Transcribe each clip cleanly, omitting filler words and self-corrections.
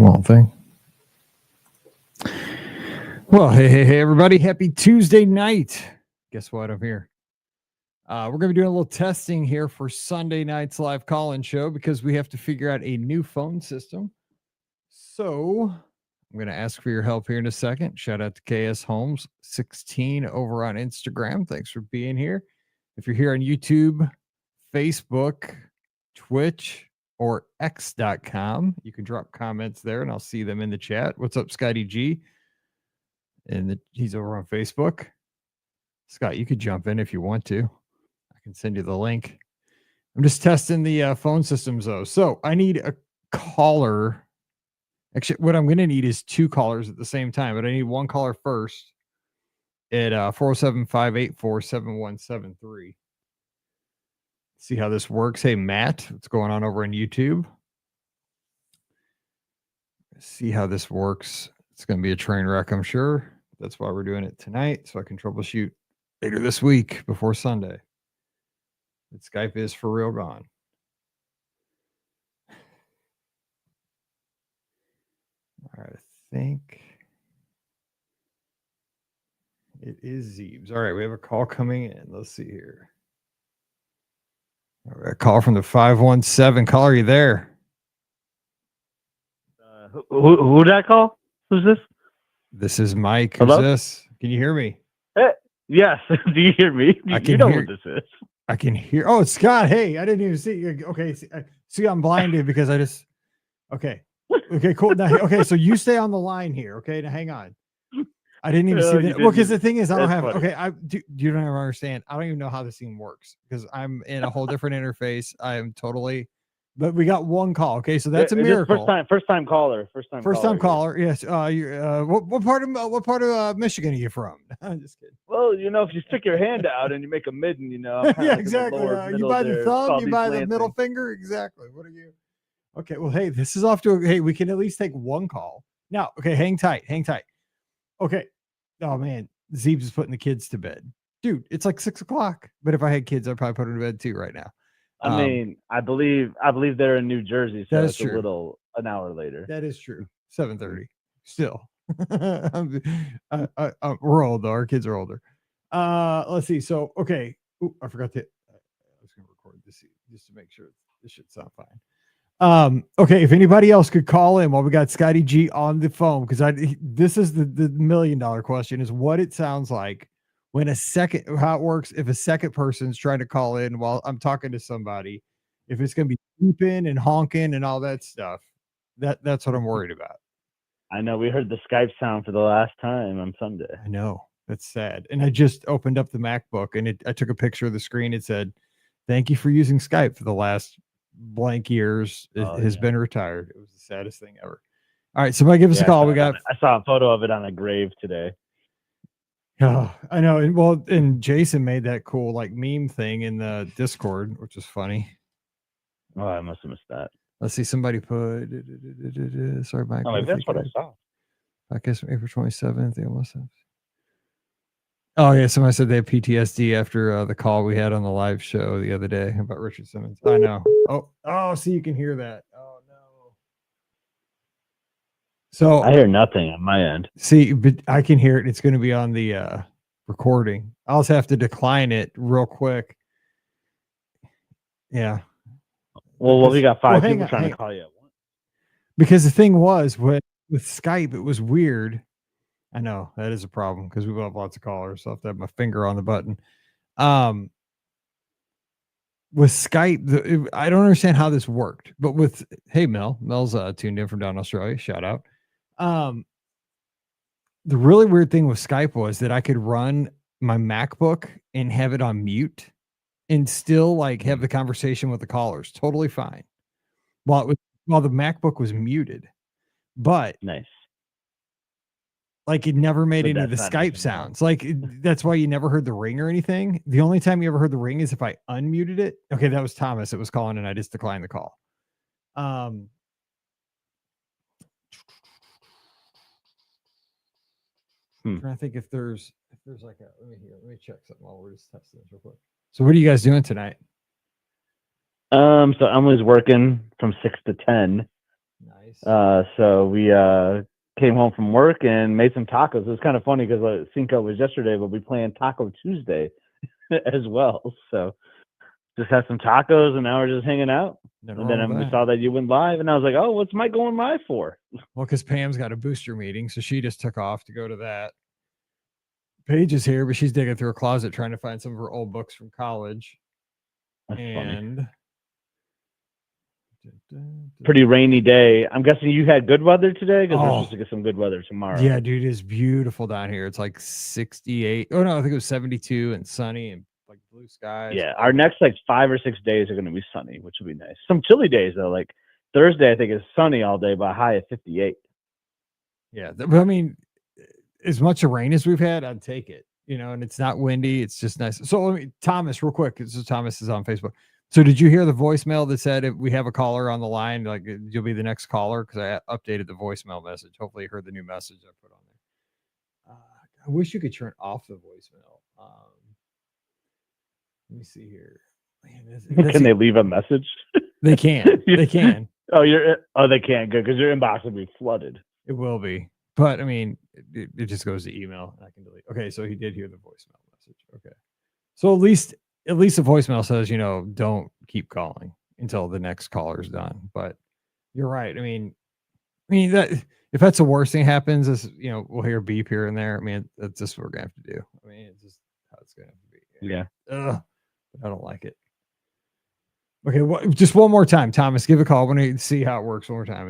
Won't thing. Well, hey, everybody. Happy Tuesday night. Guess what? I'm here. We're going to be doing a little testing here for Sunday night's live call-in show because we have to figure out a new phone system. So I'm going to ask for your help here in a second. Shout out to KS Holmes 16 over on Instagram. Thanks for being here. If you're here on YouTube, Facebook, Twitch, or x.com, you can drop comments there and I'll see them in the chat. What's up, Scotty G? And he's over on Facebook. Scott, you could jump in if you want to. I can send you the link. I'm just testing the phone systems though. So I need a caller. Actually, what I'm going to need is two callers at the same time, but I need one caller first at 407-584-7173. See how this works. Hey, Matt, what's going on over on YouTube? See how this works. It's going to be a train wreck, I'm sure. That's why we're doing it tonight, so I can troubleshoot later this week before Sunday. But Skype is for real gone. All right, I think it is Zeebs. All right, we have a call coming in. Let's see here. All right, call from the 517. Caller, are you there? Who did I call? Who's this? This is Mike. Hello? Who's this? Can you hear me? Yes. Do you hear me? I can you know hear- what this is. I can hear. Oh, it's Scott. Hey, I didn't even see you. Okay. See, I'm blinded because I just. Okay. Okay, cool. Now, okay, so you stay on the line here. Okay, now hang on. I didn't even see you that. didn't Well, because even- the thing is, I don't that's have. funny. Okay, you don't ever understand. I don't even know how this thing works because I'm in a whole different interface. I am totally. But we got one call. Okay, so that's a Is this miracle. First time caller. First time caller. Yes. What part of Michigan are you from? I'm just kidding. Well, if you stick your hand out and you make a midden, I'm kind Yeah, of exactly. The lower You middle buy there. the It's thumb, called you East buy the Lansing. middle finger. Exactly. What are you? Okay. Well, hey, this is off to a, hey, we can at least take one call. Now, okay, hang tight. Okay. Oh man, Zeebs is putting the kids to bed. Dude, it's like 6 o'clock. But if I had kids, I'd probably put them to bed too right now. I mean, I believe they're in New Jersey, so That is it's true. an hour later. That is true. 7:30. Still. We're old though. Our kids are older. Let's see. So, okay. Ooh, I forgot to. I was going to record this just to make sure this should sound fine. Okay. If anybody else could call in while we got Scotty G on the phone, because this is the $1 million question: is what it sounds like when how it works if a second person's trying to call in while I'm talking to somebody. If it's going to be beeping and honking and all that stuff, that's what I'm worried about. I know we heard the Skype sound for the last time on Sunday. I know. That's sad. And I just opened up the MacBook and I took a picture of the screen. It said, "Thank you for using Skype for the last blank years. It has been retired." It was the saddest thing ever. All right, somebody give us a call. I saw a photo of it on a grave today. Oh, I know. And Jason made that cool like meme thing in the Discord, which is funny. Oh, I must have missed that. Let's see. Somebody put. Sorry, Mike. Oh, that's what I saw. Podcast from April 27th. They almost have. Oh yeah, somebody said they have PTSD after the call we had on the live show the other day about Richard Simmons. I know. Oh, see, you can hear that. Oh no. So I hear nothing on my end. See, but I can hear it. It's going to be on the recording. I'll just have to decline it real quick. Yeah. Well, we got five people trying to call you at once. Because the thing was with Skype, it was weird. I know that is a problem because we will have lots of callers. So I have to have my finger on the button. With Skype, I don't understand how this worked, but hey, Mel's tuned in from down in Australia. Shout out. The really weird thing with Skype was that I could run my MacBook and have it on mute and still like have the conversation with the callers. Totally fine. While the MacBook was muted, but nice. Like it never made any of the Skype sounds. Like that's why you never heard the ring or anything. The only time you ever heard the ring is if I unmuted it. Okay, that was Thomas that was calling and I just declined the call. I'm trying to think if there's like let me check something while we're just testing this real quick. So what are you guys doing tonight? So Emily's working from 6 to 10, Nice. So we came home from work and made some tacos. It was kind of funny because Cinco was yesterday, but we planned Taco Tuesday as well. So just had some tacos, and now we're just hanging out. Nothing And wrong then with we that. saw that you went live, and I was like, "Oh, what's Mike going live for?" Well, because Pam's got a booster meeting, so she just took off to go to that. Paige is here, but she's digging through her closet trying to find some of her old books from college. That's funny. And Pretty rainy day. I'm guessing you had good weather today because we're Oh. supposed to get some good weather tomorrow. yeah, dude, it's beautiful down here. It's like 68. Oh no, I think it was 72 and sunny and like blue skies. Yeah, our next like 5 or 6 days are going to be sunny, which will be nice. Some chilly days though, like Thursday I think is sunny all day, but a high of 58. Yeah, but I mean, as much rain as we've had, I'd take it. You know, and it's not windy. It's just nice. So let me, Thomas, real quick. So Thomas is on Facebook. So did you hear the voicemail that said if we have a caller on the line, like you'll be the next caller? Because I updated the voicemail message. Hopefully you heard the new message I put on there. I wish you could turn off the voicemail. Let me see here. Man, Can they leave a message? They can. They can. They can. Good, because your inbox will be flooded. It will be. But I mean, it just goes to email and I can delete. Okay, so he did hear the voicemail message. Okay. So at least the voicemail says, you know, don't keep calling until the next caller's done. But you're right. I mean that if that's the worst thing happens is, you know, we'll hear a beep here and there. I mean, that's just what we're gonna have to do. I mean, it's just how it's gonna have to be. Yeah. Ugh, I don't like it. Okay, just one more time, Thomas. Give a call when you see how it works one more time,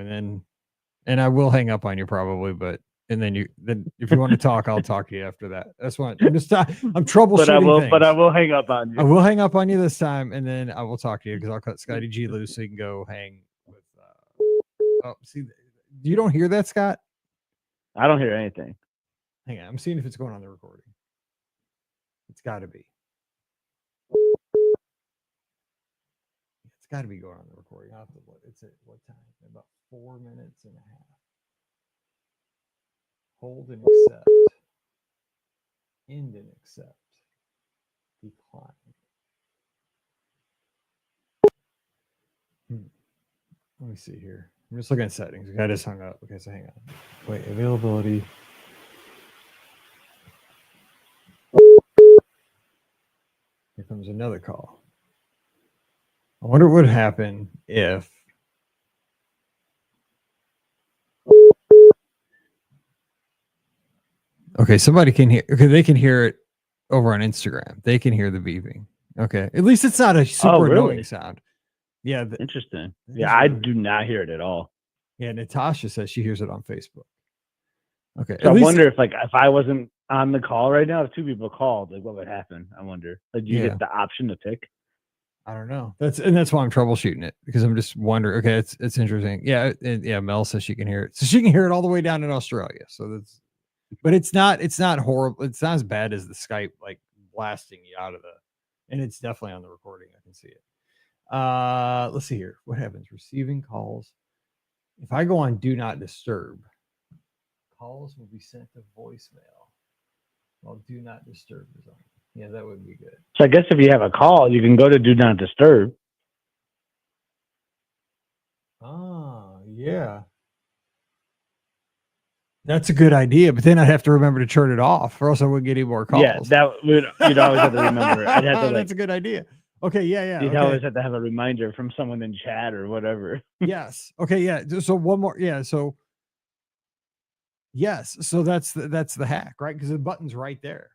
and I will hang up on you probably, but and then if you want to talk, I'll talk to you after that. That's what I'm just I'm troubleshooting. But I will hang up on you. I will hang up on you this time, and then I will talk to you because I'll cut Scotty G loose so you can go hang with. Oh, see, you don't hear that, Scott? I don't hear anything. Hang on, I'm seeing if it's going on the recording. It's got to be. It's got to be going on the recording. I'll have to look. It's at what time? About 4 minutes and a half. Hold and accept. End and accept. Decline. Let me see here. I'm just looking at settings. I just hung up. Okay, so hang on. Wait, availability. Here comes another call. I wonder what would happen if okay, somebody can hear. Okay, they can hear it over on Instagram. They can hear the beeping. Okay, at least it's not a super annoying sound. Yeah, interesting. Yeah, I do not hear it at all. Yeah, Natasha says she hears it on Facebook. Okay, so I wonder if I wasn't on the call right now, if two people called, like what would happen? I wonder. Like, do you get the option to pick? I don't know. That's why I'm troubleshooting it because I'm just wondering. Okay, it's interesting. Yeah, Mel says she can hear it, so she can hear it all the way down in Australia. So that's, but it's not horrible. It's not as bad as the Skype like blasting you out of the, and it's definitely on the recording. I can see it. Let's see here. What happens? Receiving calls. If I go on Do Not Disturb, calls will be sent to voicemail while Do Not Disturb is on. Yeah, that would be good. So I guess if you have a call, you can go to Do Not Disturb. Ah, yeah. That's a good idea, but then I'd have to remember to turn it off, or else I wouldn't get any more calls. Yeah, that would you'd always have to remember. I'd have to. That's a good idea. Okay, yeah. You'd always have to have a reminder from someone in chat or whatever. Yes. Okay. Yeah. So one more. Yeah. So. Yes. So that's the hack, right? Because the button's right there.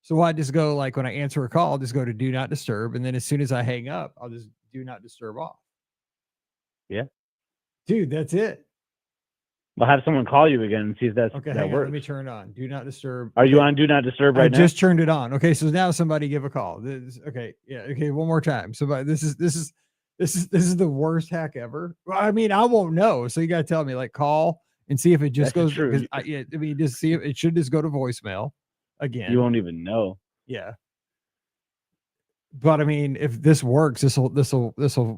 So I just go like when I answer a call, I'll just go to Do Not Disturb, and then as soon as I hang up, I'll just Do Not Disturb off. Yeah. Dude, that's it. We'll have someone call you again and see if that works. Let me turn it on. Do Not Disturb. Are you on Do Not Disturb right now? I just turned it on. Okay, so now somebody give a call. Okay, yeah. Okay, one more time. Somebody. This is the worst hack ever. Well, I mean, I won't know. So you got to tell me, like, call and see if it just goes. Just see if it should just go to voicemail again. You won't even know. Yeah. But I mean, if this works, this will.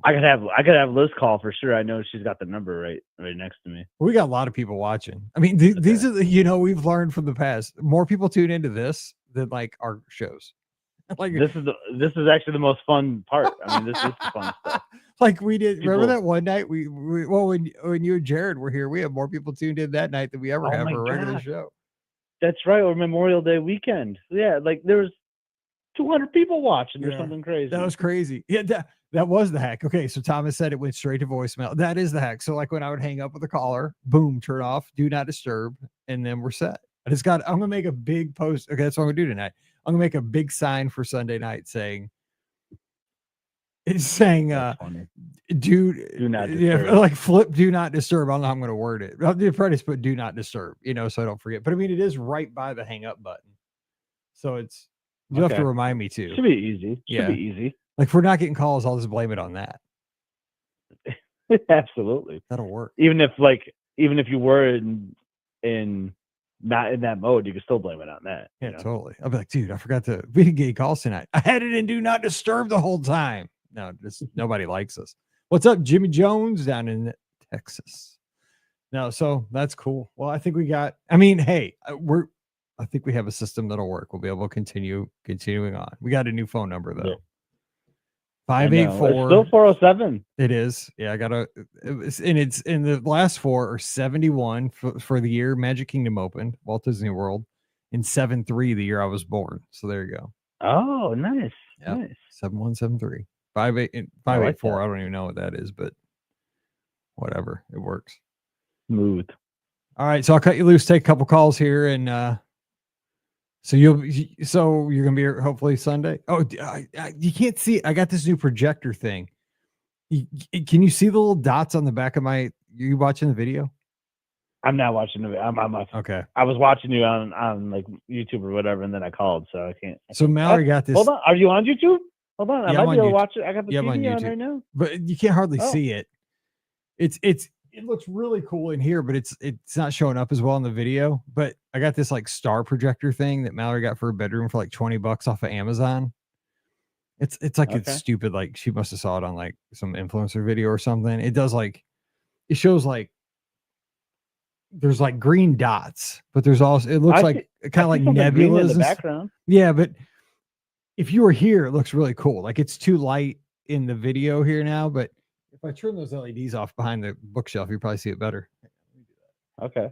I could have Liz call for sure. I know she's got the number right next to me. We got a lot of people watching. I mean, these are we've learned from the past. More people tune into this than like our shows. Like this is actually the most fun part. I mean, this is fun stuff. Like we did. Remember People- that one night well, when you and Jared were here, we had more people tuned in that night than we ever Oh have my for a regular God. show. That's right, or Memorial Day weekend. Yeah, like there was 200 people watching or Yeah, something crazy. That was crazy. Yeah, that was the hack. Okay, so Thomas said it went straight to voicemail. That is the hack. So like when I would hang up with a caller, boom, turn off, do not disturb, and then we're set. I'm gonna make a big post. Okay, that's what I'm gonna do tonight. I'm gonna make a big sign for Sunday night saying That's funny. do not yeah, disturb. like flip do not disturb. I don't know how I'm gonna word it. I'll probably just put do not disturb, so I don't forget. But I mean it is right by the hang up button. So it's you have to Okay. remind me too. Should be easy. Yeah. Should be easy. Like if we're not getting calls, I'll just blame it on that. Absolutely. That'll work. Even if you were in not in that mode, you can still blame it on that. Yeah, you know? totally. I'll be like, dude, I forgot we didn't get calls tonight. I had it in do not disturb the whole time. No, just nobody likes us. What's up, Jimmy Jones down in Texas? No, so that's cool. Well, I think we got. I mean, hey, I think we have a system that'll work. We'll be able to continuing on. We got a new phone number though. Yeah. 584. It's still 407. It is. Yeah, and it's in the last four are 71 for the year Magic Kingdom opened, Walt Disney World, and 73 the year I was born. So there you go. Oh, nice. Yep. Nice. 7173. 584. I don't even know what that is, but whatever. It works. Smooth. All right, so I'll cut you loose, take a couple calls here, and so you're gonna be here hopefully Sunday. Oh, you can't see it. I got this new projector thing. Can you see the little dots on the back of you watching the video? I'm not watching it. Okay. I was watching you on like YouTube or whatever, and then I called, so I can't. So Mallory got this. Hold on, are you on YouTube? Hold on, I might be able to watch it. I got the TV on right now, but you can't hardly see it. It looks really cool in here, but it's not showing up as well in the video. But I got this like star projector thing that Mallory got for her bedroom for like $20 off of Amazon. It's like it's stupid. Like she must have saw it on like some influencer video or something. It does like it shows like there's like green dots, but there's also it looks like kind of like nebulas in the background. Yeah, but if you were here, it looks really cool. Like it's too light in the video here now, but if I turn those LEDs off behind the bookshelf, you probably see it better. Okay.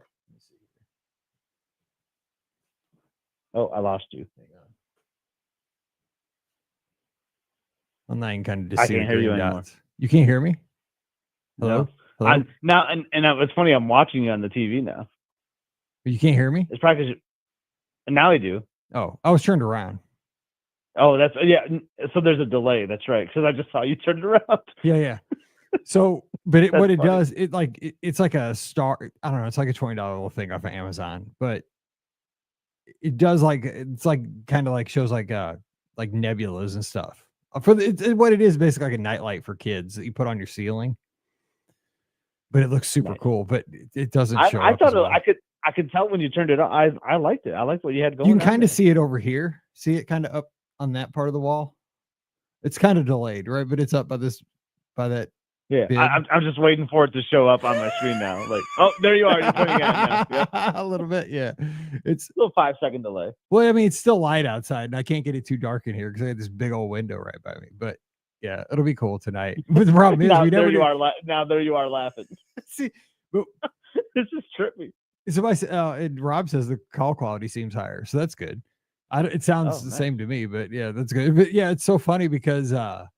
Oh, I lost you. Hang on. Well, now you can kind of I can't hear you anymore. You can't hear me? Hello? No. Hello? Now, and it's funny. I'm watching you on the TV now. You can't hear me? It's probably because now I do. Oh, I was turned around. Oh, that's so there's a delay. That's right. Because I just saw you turned around. Yeah. So, but what it funny. does, it's like a star. I don't know. It's like a $20 little thing off of Amazon, but it does it's like kind of like shows like nebulas and stuff. What it is basically like a nightlight for kids that you put on your ceiling. But it looks super cool. But it doesn't show. I thought I could tell when you turned it on. I liked it. I liked what you had going. You can kind of see it over here. See it kind of up on that part of the wall. It's kind of delayed, right? But it's up by that. Yeah, I'm just waiting for it to show up on my screen now. Like, oh, there you are. You're putting it on now. Yep. A little bit, yeah. It's a little 5-second delay. Well, I mean, it's still light outside, and I can't get it too dark in here because I have this big old window right by me. But yeah, it'll be cool tonight. But the problem is, now there you are laughing. See, but this is trippy. Somebody said, and Rob says the call quality seems higher, so that's good. It sounds the same to me, but yeah, that's good. But yeah, it's so funny because I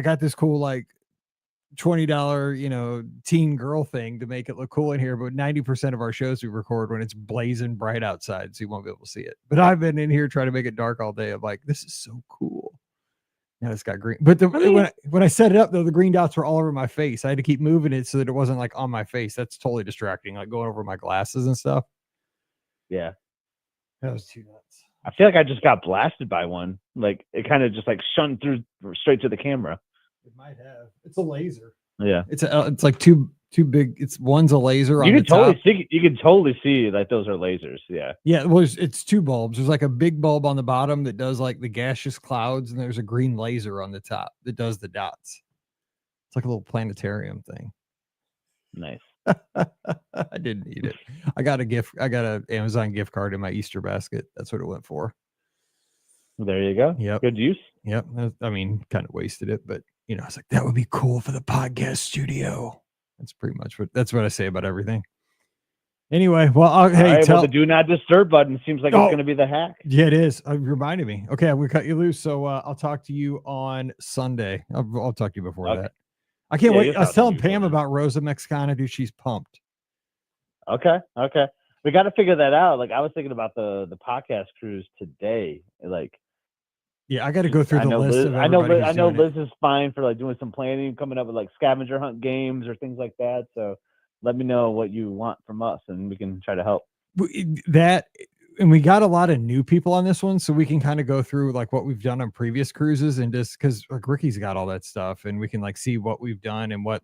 got this cool like $20 teen girl thing to make it look cool in here, but 90% of our shows we record when it's blazing bright outside, so you won't be able to see it. But I've been in here trying to make it dark all day. I'm like, this is so cool. Now it's got green, but when I set it up though, the green dots were all over my face. I had to keep moving it so that it wasn't like on my face. That's totally distracting, like going over my glasses and stuff. Yeah, that was too nuts. I feel like I just got blasted by one. Like it kind of just like shunned through straight to the camera. It might have. It's a laser. Yeah, it's like two big. One's a laser. You can totally see like those are lasers. Yeah. Yeah. Well, it's two bulbs. There's like a big bulb on the bottom that does like the gaseous clouds, and there's a green laser on the top that does the dots. It's like a little planetarium thing. Nice. I didn't need it. I got an Amazon gift card in my Easter basket. That's what it went for. There you go. Yep. Good use. Yep. I mean, kind of wasted it, but I was like, that would be cool for the podcast studio. That's pretty much what I say about everything. Anyway, well, hey, well, the do not disturb button seems like it's going to be the hack. Yeah, it is. You reminded me. Okay, we cut you loose. So I'll talk to you on Sunday. I'll talk to you before that. I can't wait. I was telling Pam about Rosa Mexicana, dude. She's pumped. Okay. We got to figure that out. Like, I was thinking about the podcast cruise today. Like, yeah, I got to go through the list of everybody. I know Liz is fine for like doing some planning, coming up with like scavenger hunt games or things like that. So let me know what you want from us, and we can try to help. And we got a lot of new people on this one, so we can kind of go through like what we've done on previous cruises, and just because like Ricky's got all that stuff, and we can like see what we've done and what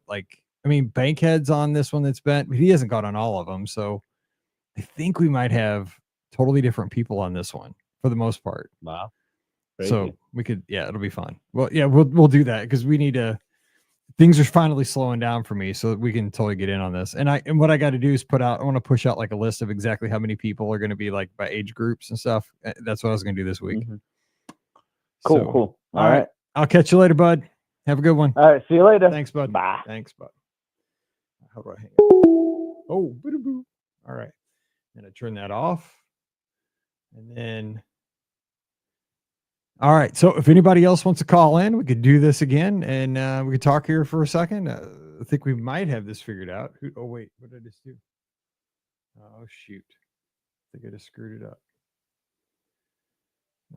Bankhead's on this one that's been, he hasn't gone on all of them, so I think we might have totally different people on this one for the most part. Wow. Crazy. So we could, it'll be fun. Well, yeah, we'll do that because we need to. Things are finally slowing down for me, so that we can totally get in on this. And what I got to do is I want to push out like a list of exactly how many people are going to be like by age groups and stuff. That's what I was going to do this week. Mm-hmm. Cool. All right. I'll catch you later, bud. Have a good one. All right. See you later. Thanks, bud. Bye. Thanks, bud. How do I hang up? Oh, boo. All right. I'm going to turn that off. And then. All right. So if anybody else wants to call in, we could do this again, and we could talk here for a second. I think we might have this figured out. Oh, wait. What did I just do? Oh, shoot. I think I just screwed it up.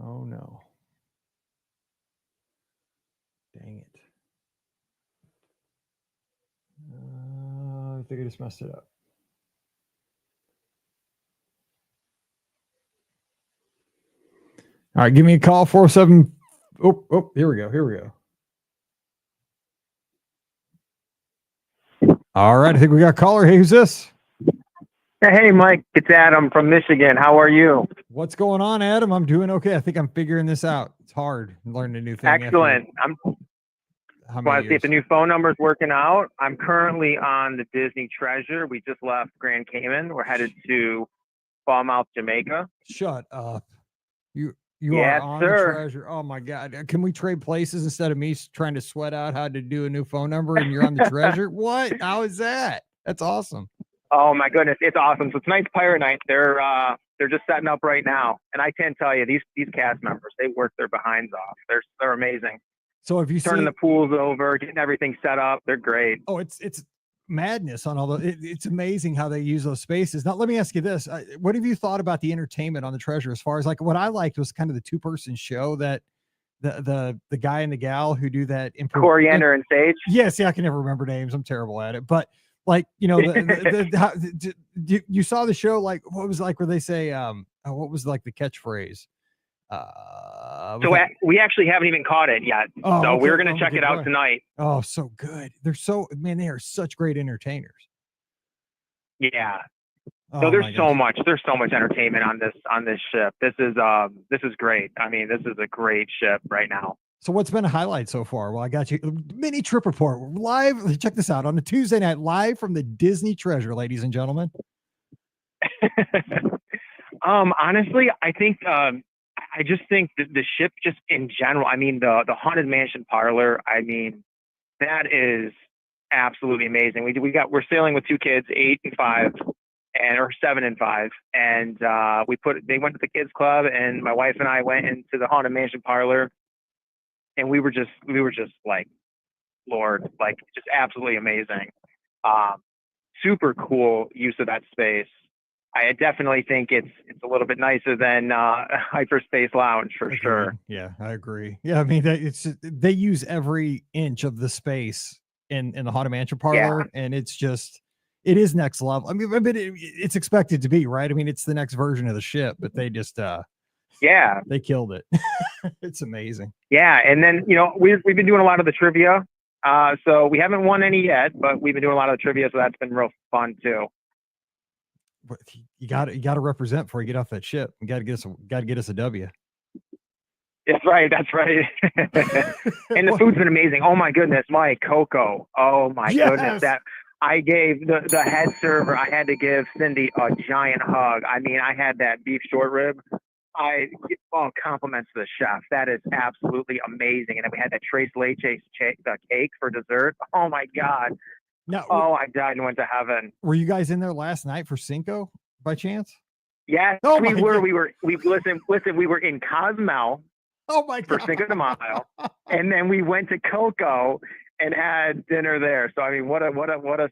Oh, no. Dang it. I think I just messed it up. All right, give me a call, 47. Oh, here we go. All right, I think we got a caller. Hey, who's this? Hey, Mike, it's Adam from Michigan. How are you? What's going on, Adam? I'm doing okay. I think I'm figuring this out. It's hard learning a new thing. Excellent. I'm want to see if the new phone number is working out. I'm currently on the Disney Treasure. We just left Grand Cayman. We're headed to Falmouth, Jamaica. Shut up. You are on the Treasure. Oh my God. Can we trade places instead of me trying to sweat out how to do a new phone number and you're on the Treasure? What? How is that? That's awesome. Oh my goodness. It's awesome. So tonight's Pirate Night. They're just setting up right now. And I can't tell you, these cast members, they work their behinds off. They're amazing. So if you turning the pools over, getting everything set up, they're great. Oh, it's madness on all the. It's amazing how they use those spaces. Now, let me ask you this: what have you thought about the entertainment on the Treasure? As far as like what I liked was kind of the 2-person show that the guy and the gal who do that. Coriander and Sage. Yes, I can never remember names. I'm terrible at it, but like you saw the show. Like what was it like where they say what was like the catchfitphrase? So we actually haven't even caught it yet. Oh, so okay. we're going to check it out tonight. Oh, so good. They are such great entertainers. Yeah. So there's so much entertainment on this ship. This is great. I mean, this is a great ship right now. So what's been a highlight so far? Well, I got you mini trip report live. Check this out on a Tuesday night, live from the Disney Treasure, ladies and gentlemen. Honestly, I think, I just think the ship just in general, I mean, the Haunted Mansion parlor, I mean, that is absolutely amazing. We're sailing with 2 kids, 8 and 5 or 7 and 5. And they went to the kids club, and my wife and I went into the Haunted Mansion parlor, and we were just like, Lord, like just absolutely amazing. Super cool use of that space. I definitely think it's a little bit nicer than Hyperspace Lounge for sure. Yeah, I agree. Yeah, I mean they use every inch of the space in the Haunted Mansion parlor, and it is next level. I mean, it's expected to be, right? I mean, it's the next version of the ship, but they just they killed it. It's amazing. Yeah, and then we've been doing a lot of the trivia. So we haven't won any yet, but we've been doing a lot of the trivia, so that's been real fun too. You got to represent before you get off that ship. You got to get us a W. That's right. And the food's been amazing. Oh my goodness, my Coco. Oh my goodness, that I gave the head server. I had to give Cindy a giant hug. I mean, I had that beef short rib. compliments to the chef. That is absolutely amazing. And then we had that Tres Leches cake for dessert. Oh my God. Now, Oh, I died and went to heaven. were you guys in there last night for Cinco by chance? Yes, Oh we my were. God. Listen, we were in Cozumel Oh my for God. Cinco de Mayo, and then we went to Coco and had dinner there. So I mean, what a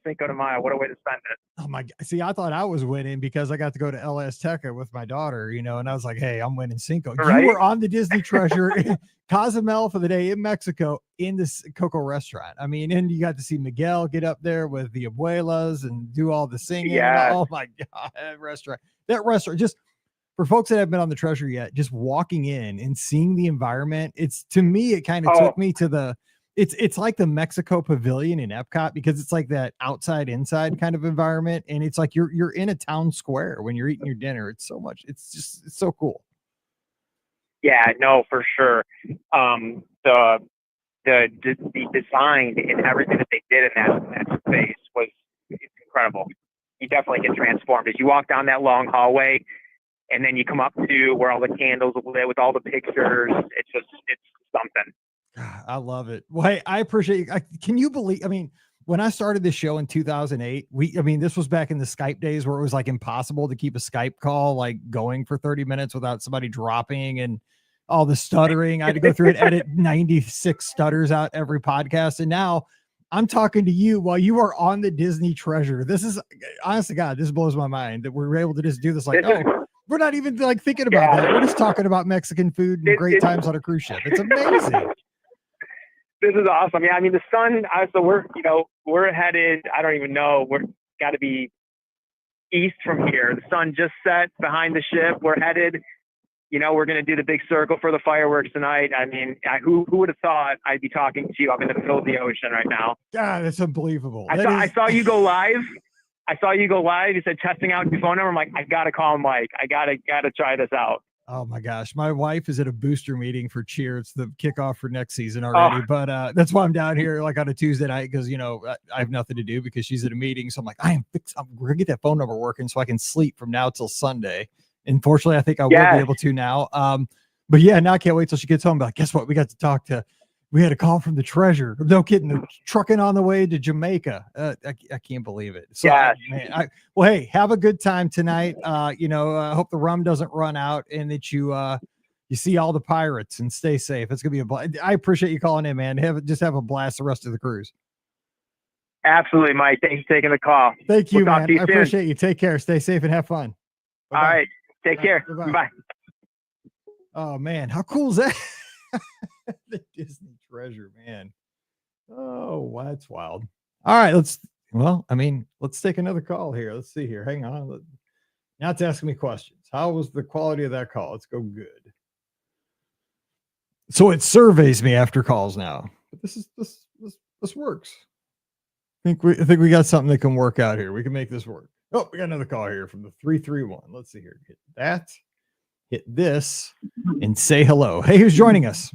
Cinco de Mayo. What a way to spend it. Oh my God. See, I thought I was winning because I got to go to El Azteca with my daughter, and I was like, hey, I'm winning Cinco. Right? You were on the Disney Treasure in Cozumel for the day in Mexico in this Coco restaurant. I mean, and you got to see Miguel get up there with the abuelas and do all the singing. Yes. Oh my God, that restaurant, just for folks that haven't been on the Treasure yet, just walking in and seeing the environment, to me, it kind of took me to it's like the Mexico Pavilion in Epcot, because it's like that outside inside kind of environment, and it's like you're in a town square when you're eating your dinner. It's so cool. Yeah, no, for sure. The design and everything that they did in that space it's incredible. You definitely get transformed as you walk down that long hallway, and then you come up to where all the candles are lit with all the pictures. It's something. I love it. Well, hey, I appreciate you. Can you believe, when I started this show in 2008, this was back in the Skype days where it was like impossible to keep a Skype call like going for 30 minutes without somebody dropping and all the stuttering. I had to go through and edit 96 stutters out every podcast. And now I'm talking to you while you are on the Disney Treasure. This is, honest to God, this blows my mind that we're able to just do this. Like, we're not even like thinking about that. We're just talking about Mexican food and great times on a cruise ship. It's amazing. This is awesome. Yeah, the sun. So we're headed. I don't even know. We're got to be east from here. The sun just set behind the ship. We're headed. We're going to do the big circle for the fireworks tonight. Who would have thought I'd be talking to you up in the middle of the ocean right now? God, that's unbelievable. I saw you go live. You said testing out your phone number. I'm like, I gotta call Mike. I gotta try this out. Oh my gosh. My wife is at a booster meeting for Cheer. It's the kickoff for next season already. But that's why I'm down here like on a Tuesday night, because I have nothing to do because she's at a meeting. So I'm like, I'm gonna get that phone number working so I can sleep from now till Sunday. Unfortunately, I think I will be able to now. But yeah, now I can't wait till she gets home. But like, guess what? We had a call from the Treasure. No kidding. The trucking on the way to Jamaica. I can't believe it. So, man, well, hey, have a good time tonight. I hope the rum doesn't run out and that you see all the pirates and stay safe. It's gonna be a blast. I appreciate you calling in, man. Have a blast the rest of the cruise. Absolutely, Mike. Thanks for taking the call. Thank you, man. I appreciate you. Take care. Stay safe and have fun. Bye-bye. All right. Take care. Bye. Oh man, how cool is that? The Disney Treasure, man. Oh, that's wild. All right, let's take another call here. Let's see here. Hang on. Now it's asking me questions. How was the quality of that call? Let's go good. So it surveys me after calls now. But this works. I think we got something that can work out here. We can make this work. Oh, we got another call here from the 331. Let's see here. Hit that. Hit this and say hello. Hey, who's joining us?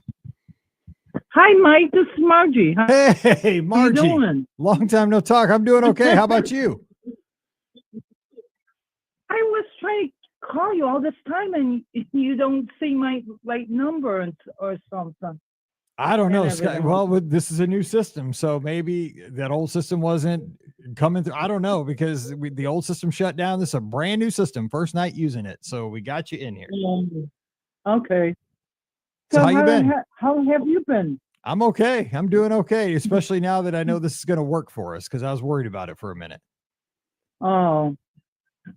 Hi, Mike. This is Margie. Hey, Margie. How you doing? Long time no talk. I'm doing okay. How about you? I was trying to call you all this time, and you don't see my right number or something. I don't know, Scott. Well, this is a new system, so maybe that old system wasn't coming through. I don't know, because the old system shut down. This is a brand new system. First night using it, so we got you in here. Okay. So how you been? How have you been? I'm okay. I'm doing okay, especially now that I know this is going to work for us, because I was worried about it for a minute. Oh,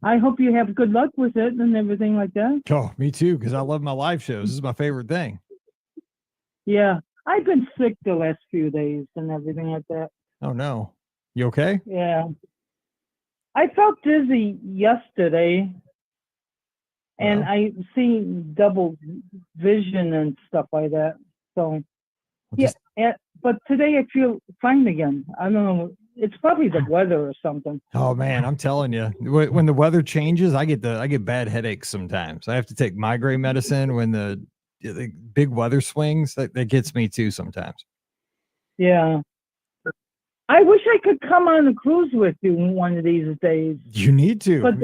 I hope you have good luck with it and everything like that. Oh, me too, because I love my live shows. This is my favorite thing. Yeah, I've been sick the last few days and everything like that. Oh no, you okay? Yeah, I felt dizzy yesterday, and I seen double vision and stuff like that. So but today I feel fine again. I don't know. It's probably the weather or something. Oh man, I'm telling you, when the weather changes, I get bad headaches sometimes. I have to take migraine medicine when the big weather swings. That gets me too sometimes. Yeah. I wish I could come on a cruise with you one of these days. You need to. But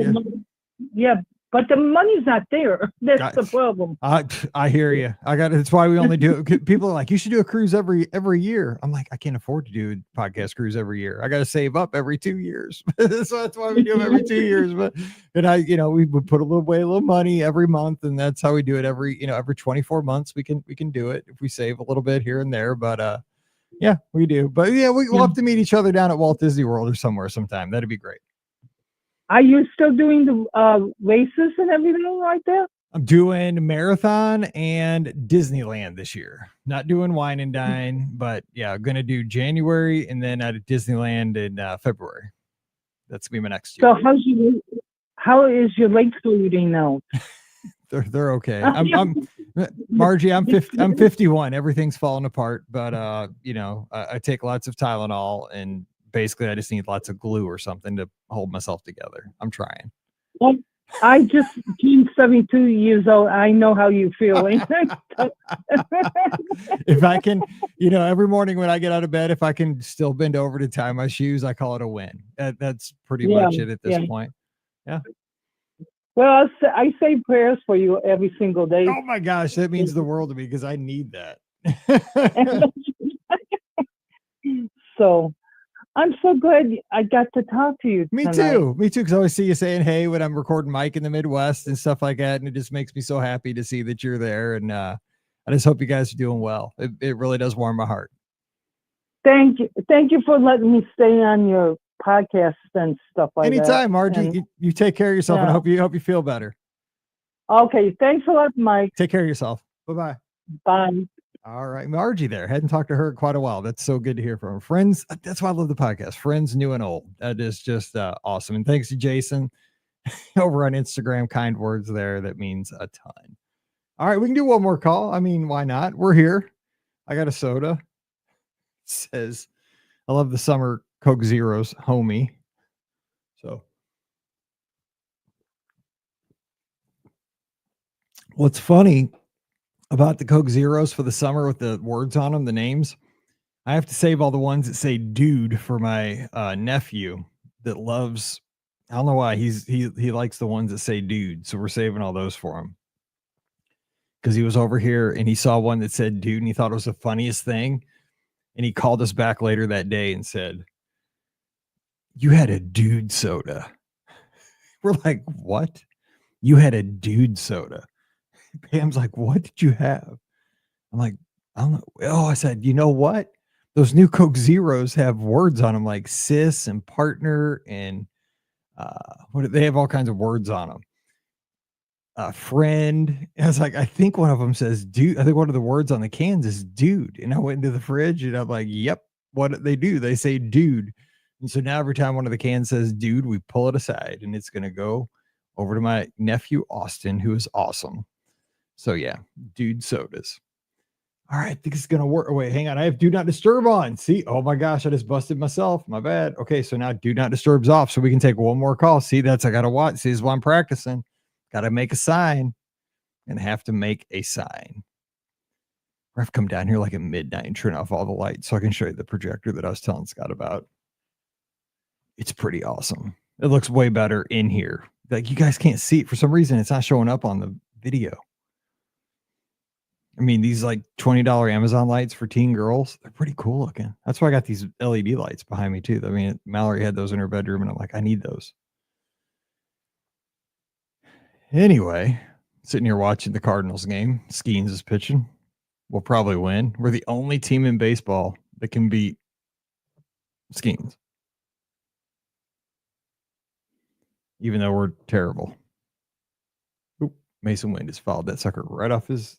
but the money's not there. That's the Guys, problem. I hear you. That's why we only do it. People are like, you should do a cruise every year. I'm like, I can't afford to do a podcast cruise every year. I got to save up every 2 years. So that's why we do them every 2 years. But we would put a little money every month, and that's how we do it every 24 months. We can do it if we save a little bit here and there. But yeah, we do. But yeah, we'll have to meet each other down at Walt Disney World or somewhere sometime. That'd be great. Are you still doing the races and everything like that? I'm doing Marathon and Disneyland this year. Not doing Wine and Dine, but yeah, I'm going to do January and then at Disneyland in February. That's going to be my next year. So how is your lake reading now? They're okay. I'm Margie, I'm 51. Everything's falling apart, but I take lots of Tylenol, and basically I just need lots of glue or something to hold myself together. I'm trying. Well, I just turned 72 years old. I know how you feel. If I can, every morning when I get out of bed, if I can still bend over to tie my shoes, I call it a win. That's pretty much it at this point. Yeah. Well, I say prayers for you every single day. Oh my gosh, that means the world to me because I need that. So I'm so glad I got to talk to you Me tonight. too. Because I always see you saying hey when I'm recording Mike in the Midwest and stuff like that. And it just makes me so happy to see that you're there. And I just hope you guys are doing well. It really does warm my heart. Thank you. Thank you for letting me stay on your podcast and stuff like that. Anytime, Margie. You take care of yourself, and I hope you feel better. Okay. Thanks a lot, Mike. Take care of yourself. Bye-bye. Bye. All right. Margie there. Hadn't talked to her in quite a while. That's so good to hear from her. Friends, that's why I love the podcast. Friends new and old. That is just awesome. And thanks to Jason over on Instagram. Kind words there. That means a ton. All right. We can do one more call. I mean, why not? We're here. I got a soda. It says, I love the summer Coke Zeros, homie. So what's funny about the Coke Zeros for the summer with the words on them, the names, I have to save all the ones that say dude for my nephew that loves, I don't know why he likes the ones that say dude. So we're saving all those for him because he was over here and he saw one that said dude and he thought it was the funniest thing. And he called us back later that day and said, you had a dude soda. We're like, what? You had a dude soda. Pam's like, what did you have? I'm like, I don't know. Oh, I said, you know what? Those new Coke Zeros have words on them like sis and partner and they have all kinds of words on them. Friend. And I was like, I think one of them says dude. I think one of the words on the cans is dude. And I went into the fridge and I'm like, yep, what they do? They say dude. And so now every time one of the cans says dude, we pull it aside and it's going to go over to my nephew, Austin, who is awesome. So yeah, dude sodas. All right, I think it's going to work. Oh, wait, hang on. I have do not disturb on. See, oh my gosh, I just busted myself. My bad. Okay, so now do not disturb's off. So we can take one more call. See, I got to watch. See, this is why I'm practicing. Got to make a sign and have to make a sign. I have to come down here like at midnight and turn off all the lights so I can show you the projector that I was telling Scott about. It's pretty awesome. It looks way better in here. Like you guys can't see it for some reason. It's not showing up on the video. I mean, these like $20 Amazon lights for teen girls, they're pretty cool looking. That's why I got these LED lights behind me too. I mean, Mallory had those in her bedroom and I'm like, I need those. Anyway, sitting here watching the Cardinals game. Skeens is pitching. We'll probably win. We're the only team in baseball that can beat Skeens. Even though we're terrible. Oop, Mason Wind just fouled that sucker right off his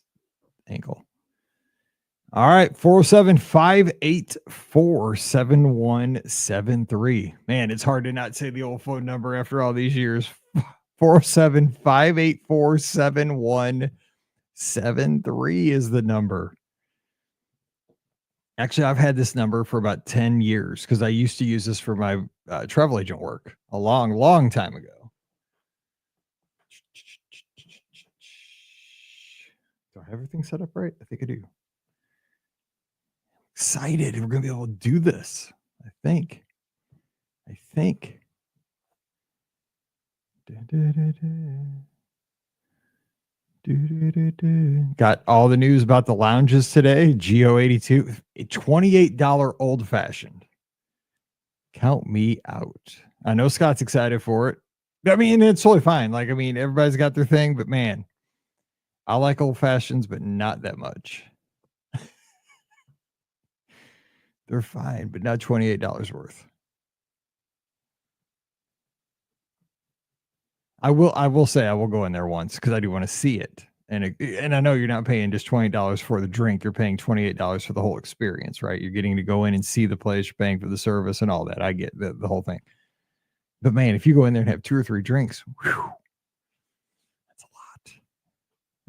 ankle. All right, 407-584-7173. Man, it's hard to not say the old phone number after all these years. 407-584-7173 is the number. Actually, I've had this number for about 10 years because I used to use this for my travel agent work a long time ago. Do I have everything set up right? I think I do. Excited. We're going to be able to do this. I think. Got all the news about the lounges today. Geo82, a $28 old fashioned. Count me out. I know Scott's excited for it. I mean, it's totally fine. Like, I mean, everybody's got their thing, but man, I like old fashions, but not that much. They're fine, but not $28 worth. I will say I will go in there once because I do want to see it. And I know you're not paying just $20 for the drink. You're paying $28 for the whole experience, right? You're getting to go in and see the place, you're paying for the service and all that. I get the whole thing. But man, if you go in there and have 2 or 3 drinks, whew, that's a lot.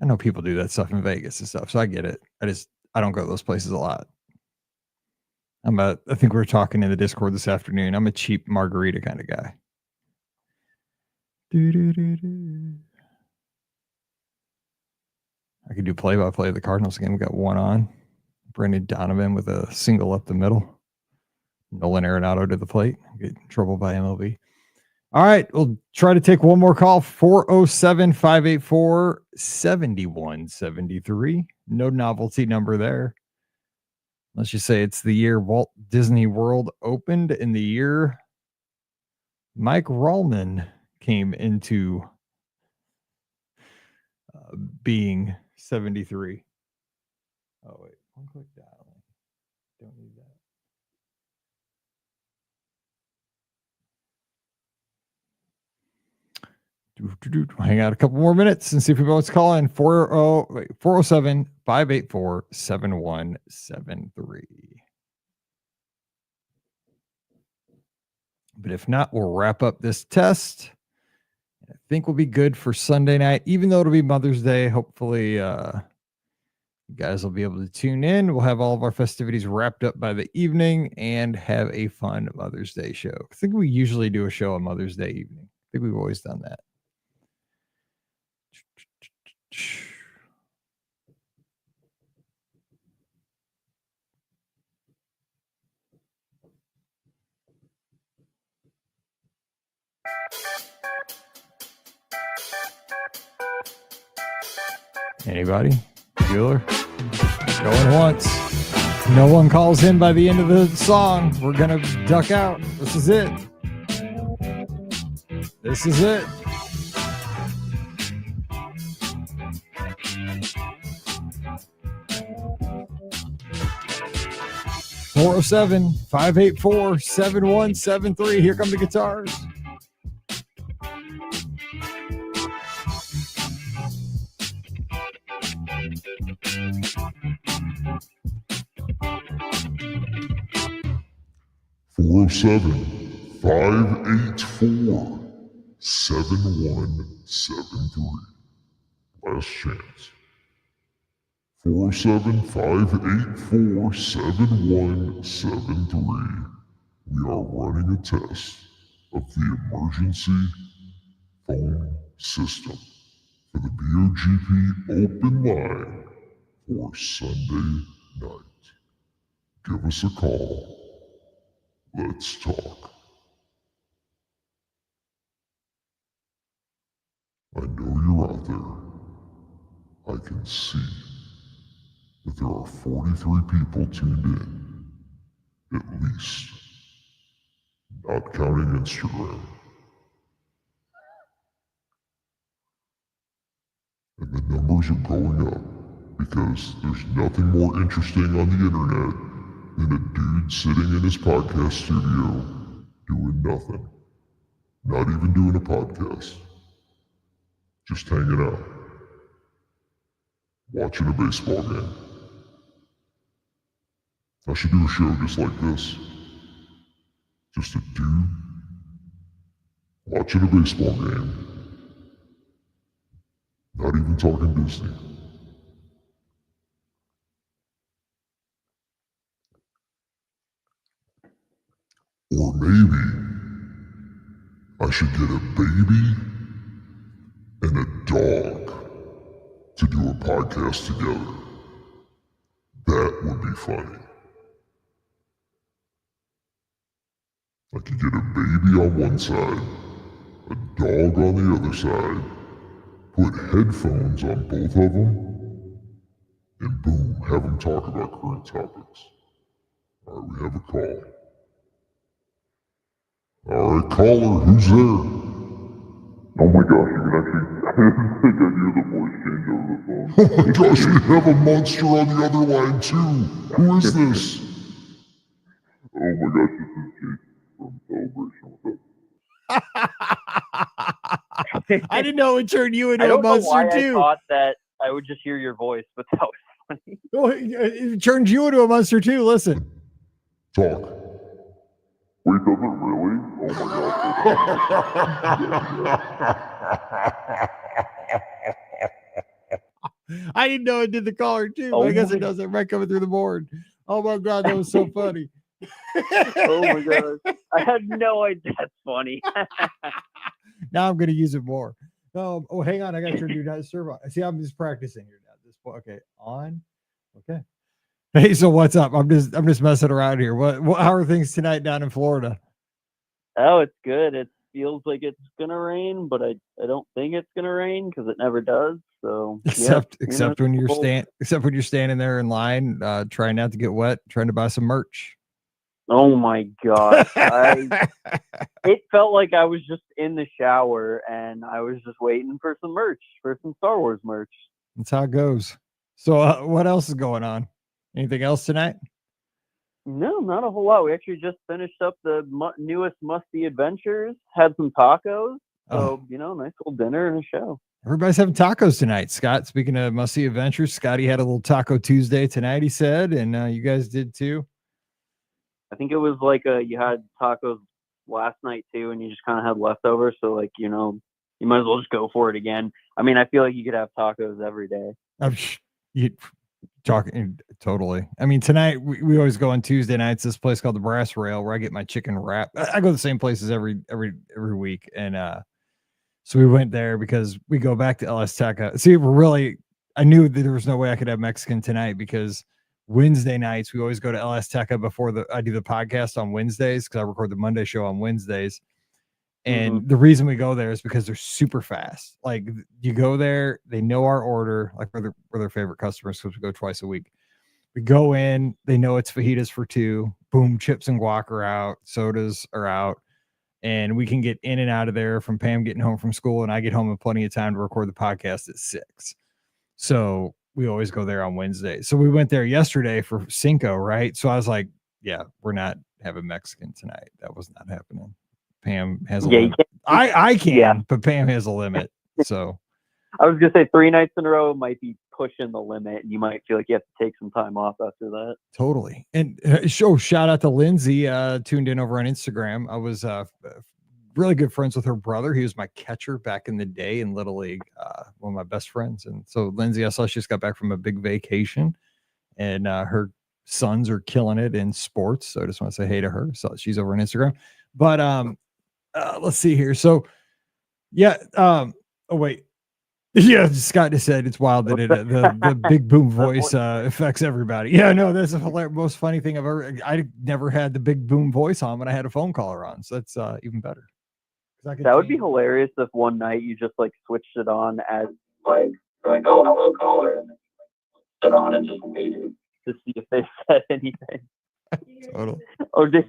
I know people do that stuff in Vegas and stuff, so I get it. I don't go to those places a lot. I think we were talking in the Discord this afternoon. I'm a cheap margarita kind of guy. I could do play-by-play of the Cardinals game. We got one on. Brendan Donovan with a single up the middle. Nolan Arenado to the plate. Get in trouble by MLB. All right, we'll try to take one more call. 407-584-7173. No novelty number there. Let's just say it's the year Walt Disney World opened, in the year Mike Rallman came into being 73. Oh, wait. One click dial. Don't need that. Hang out a couple more minutes and see if anybody wants to call in. 407-584-7173. But if not, we'll wrap up this test. I think we'll be good for Sunday night, even though it'll be Mother's Day. Hopefully, you guys will be able to tune in. We'll have all of our festivities wrapped up by the evening and have a fun Mother's Day show. I think we usually do a show on Mother's Day evening. I think we've always done that. Anybody? Bueller? Going once. No one calls in by the end of the song. We're going to duck out. This is it. This is it. (407-584-7173). Here come the guitars. (407-584-7173). Last chance. 407-584-7173. We are running a test of the emergency phone system for the BOGP open line for Sunday night. Give us a call. Let's talk. I know you're out there. I can see that there are 43 people tuned in, at least, not counting Instagram. And the numbers are going up because there's nothing more interesting on the internet than a dude sitting in his podcast studio doing nothing. Not even doing a podcast. Just hanging out. Watching a baseball game. I should do a show just like this. Just a dude watching a baseball game. Not even talking Disney. Or maybe I should get a baby and a dog to do a podcast together. That would be funny. I could get a baby on one side, a dog on the other side, put headphones on both of them, and boom, have them talk about current topics. All right, we have a call. All right, caller, who's there? Oh my gosh, you can actually, I didn't think I'd hear the voice change over the phone. Oh my gosh, we have a monster on the other line too. Who is this? Oh my gosh, this is Jason from Celebration. What's up? I didn't know it would turn you I into a don't know monster why I too. thought that I would just hear your voice, but that was funny. Oh, it turns you into a monster too. Listen. Talk. Wait, does it really? I didn't know it did the caller too. But Oh I guess my- it does it right coming through the board. Oh my god, that was so funny. Oh my god. I had no idea. That's funny. Now I'm gonna use it more. Oh, hang on, I got your new serve on. See, I'm just practicing here now. This point, okay, on. Okay. Hey, so what's up? I'm just messing around here. What how are things tonight down in Florida? Oh, it's good. It feels like it's gonna rain, but I don't think it's gonna rain because it never does. So Except yeah, except when you're cold. except when you're standing there in line, trying not to get wet, trying to buy some merch. Oh my gosh. It felt like I was just in the shower and I was just waiting for some merch, for some Star Wars merch. That's how it goes. So what else is going on? Anything else tonight? No, not a whole lot. We actually just finished up the newest Musty Adventures, had some tacos. So, nice little dinner and a show. Everybody's having tacos tonight, Scott. Speaking of Musty Adventures, Scotty had a little Taco Tuesday tonight, he said, and you guys did too. I think it was like you had tacos last night too, and you just kind of had leftovers. So, you might as well just go for it again. I mean, I feel like you could have tacos every day. You talking totally. I mean, tonight we always go on Tuesday nights. This place called the Brass Rail, where I get my chicken wrap. I go to the same places every week, and so we went there because we go back to LS Teca. See, I knew that there was no way I could have Mexican tonight because Wednesday nights we always go to LS Teca before I do the podcast on Wednesdays because I record the Monday show on Wednesdays. And the reason we go there is because they're super fast. Like you go there, they know our order, like we're their favorite customers because we go twice a week. We go in, they know it's fajitas for 2. Boom, chips and guac are out, sodas are out, and we can get in and out of there from Pam getting home from school, and I get home in plenty of time to record the podcast at 6. So we always go there on Wednesday. So we went there yesterday for Cinco, right? So I was like, yeah, we're not having Mexican tonight. That was not happening. Pam has a limit. I can, but Pam has a limit. So I was gonna say 3 nights in a row might be pushing the limit, and you might feel like you have to take some time off after that. Totally. And shout out to Lindsay, tuned in over on Instagram. I was really good friends with her brother. He was my catcher back in the day in Little League, one of my best friends. And so Lindsay, I saw she just got back from a big vacation, and her sons are killing it in sports. So I just want to say hey to her. So she's over on Instagram. But let's see here. So yeah. Oh wait. Yeah, Scott just said it's wild that the big boom voice affects everybody. Yeah, no, that's the most funny thing I've ever. I never had the big boom voice on when I had a phone caller on, so that's even better. That would be hilarious if one night you just switched it on as oh hello caller, and then it on and just waited to see if they said anything. Totally. Or did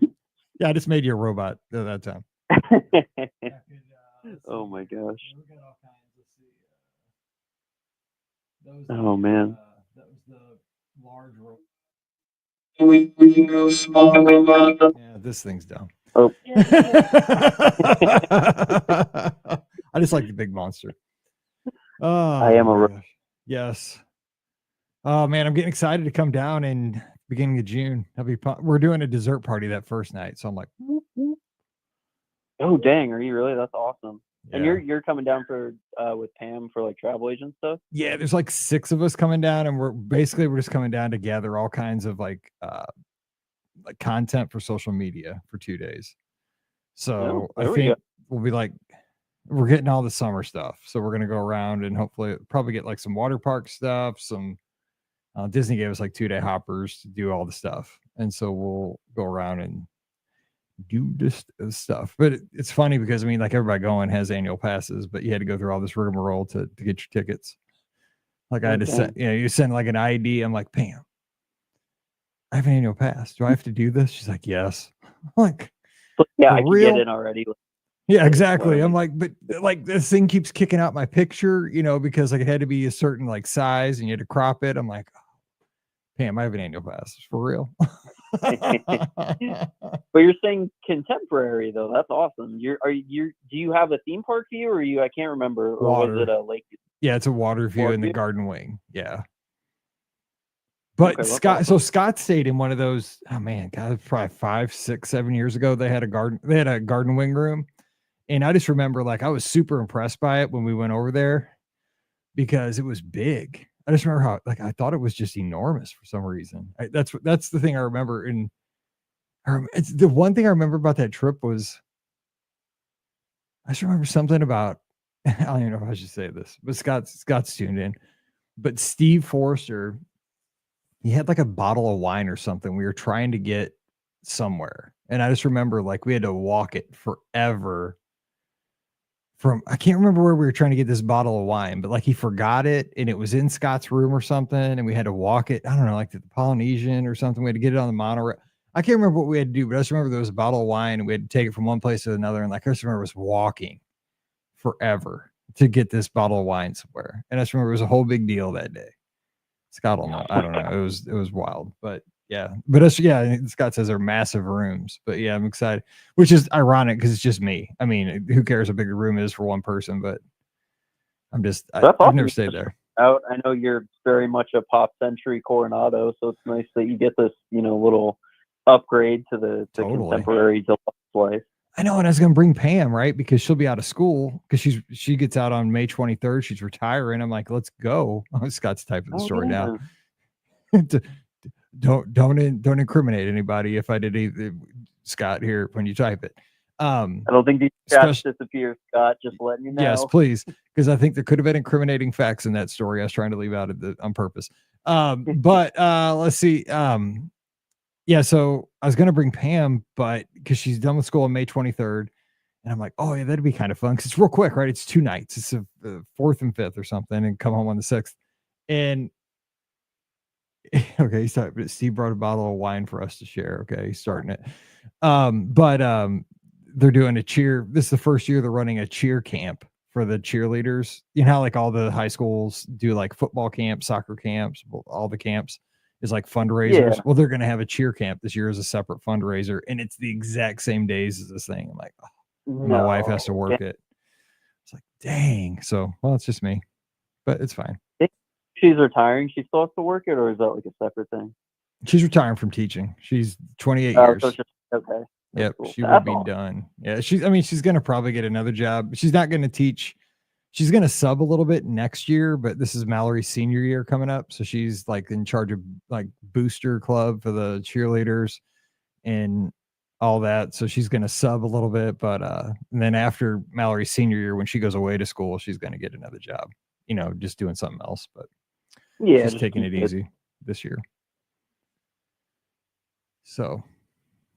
yeah, I just made you a robot at that time. Oh my gosh. Oh man. That was the large robot. We can go small robot. Yeah, this thing's dumb. Oh. I just like the big monster. Oh, I am a gosh. Yes. Oh man, I'm getting excited to come down in beginning of June. We're doing a dessert party that first night, so I'm like, whoop, whoop. Oh dang, are you really? That's awesome. Yeah. And you're coming down for with Pam for travel agent stuff? Yeah, there's 6 of us coming down, and we're just coming down to gather all kinds of content for social media for 2 days. So I think we'll be we're getting all the summer stuff. So we're gonna go around and hopefully probably get some water park stuff. Some Disney gave us 2-day hoppers to do all the stuff, and so we'll go around and do this stuff. But it's funny because I mean, like everybody going has annual passes, but you had to go through all this rigmarole to get your tickets. Like I had to send, you send like an ID. I'm like, Pam, I have an annual pass. Do I have to do this? She's like, yes. I'm like, Yeah, for I can real? get in already. Yeah, exactly. I'm Whatever. like, but like this thing keeps kicking out my picture, because like it had to be a certain like size and you had to crop it. I'm like, Pam, I have an annual pass for real. But you're saying contemporary though. That's awesome. Do you have a theme park view, or I can't remember, or was it a lake? Yeah, it's a water view in the Waterview? garden wing. Yeah. But Okay, that's Scott, so awesome. Scott stayed in one of those. Oh man, God, probably 5, 6, 7 years ago. They had a garden wing room. And I just remember like I was super impressed by it when we went over there because it was big. I just remember how like I thought it was just enormous for some reason. That's the thing I remember. And it's the one thing I remember about that trip was I just remember something about I don't even know if I should say this, but Scott's tuned in. But Steve Forster, he had like a bottle of wine or something. We were trying to get somewhere. And I just remember like we had to walk it forever I can't remember where we were trying to get this bottle of wine, but like he forgot it and it was in Scott's room or something. And we had to walk it. I don't know, like to the Polynesian or something. We had to get it on the monorail. I can't remember what we had to do, but I just remember there was a bottle of wine and we had to take it from one place to another. And like I just remember us walking forever to get this bottle of wine somewhere. And I just remember it was a whole big deal that day. Scott will know. I don't know. It was wild, but yeah. But Scott says they're massive rooms. But yeah, I'm excited, which is ironic because it's just me. I mean, who cares how big a room is for one person? But I've awesome. never stayed there. I know you're very much a Pop Century Coronado, so it's nice that you get this, little upgrade to the contemporary deluxe life. I know, and I was gonna bring Pam, right? Because she'll be out of school because she gets out on May 23rd. She's retiring. I'm like, let's go. Scott's typing the story now. Don't incriminate anybody if I did either, Scott, here when you type it. I don't think these chats disappear, Scott. Just letting you know. Yes, please, because I think there could have been incriminating facts in that story. I was trying to leave out on purpose. But let's see. Yeah, so I was gonna bring Pam, but because she's done with school on May 23rd, and I'm like, oh yeah, that'd be kind of fun because it's real quick, right? It's 2 nights. It's a 4th and 5th or something, and come home on the 6th. And okay, Steve brought a bottle of wine for us to share. Okay, he's starting it. But they're doing a cheer. This is the first year they're running a cheer camp for the cheerleaders. You know how like all the high schools do like football camps, soccer camps, all the camps is like fundraisers. Yeah. Well, they're going to have a cheer camp this year as a separate fundraiser, and it's the exact same days as this thing. I'm like, my wife has to work it. It's like, dang. So, well, it's just me, but it's fine. She's retiring. She still has to work it, or is that like a separate thing? She's retiring from teaching. She's 28 years. So okay. Yep, cool. she will be done. Yeah, she's going to probably get another job. She's not going to teach. She's going to sub a little bit next year, but this is Mallory's senior year coming up. So she's like in charge of like booster club for the cheerleaders and all that. So she's going to sub a little bit, but and then after Mallory's senior year, when she goes away to school, she's going to get another job, just doing something else, but yeah, just taking it easy this year. So,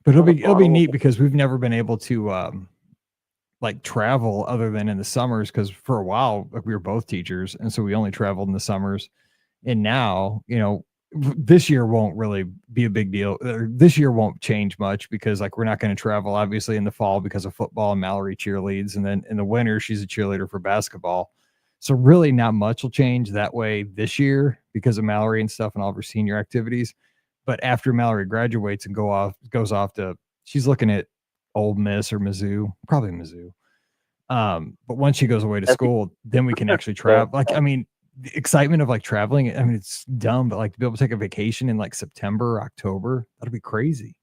but it'll be neat because we've never been able to like travel other than in the summers, because for a while like we were both teachers, and so we only traveled in the summers. And now, this year won't really be a big deal. This year won't change much because like we're not going to travel obviously in the fall because of football, and Mallory cheerleads, and then in the winter she's a cheerleader for basketball. So really not much will change that way this year because of Mallory and stuff and all of her senior activities. But after Mallory graduates and goes off to, she's looking at Ole Miss or Mizzou, probably Mizzou. But once she goes away to school, then we can actually travel. Like, I mean, the excitement of like traveling, I mean, it's dumb, but like to be able to take a vacation in like September, October, that'd be crazy.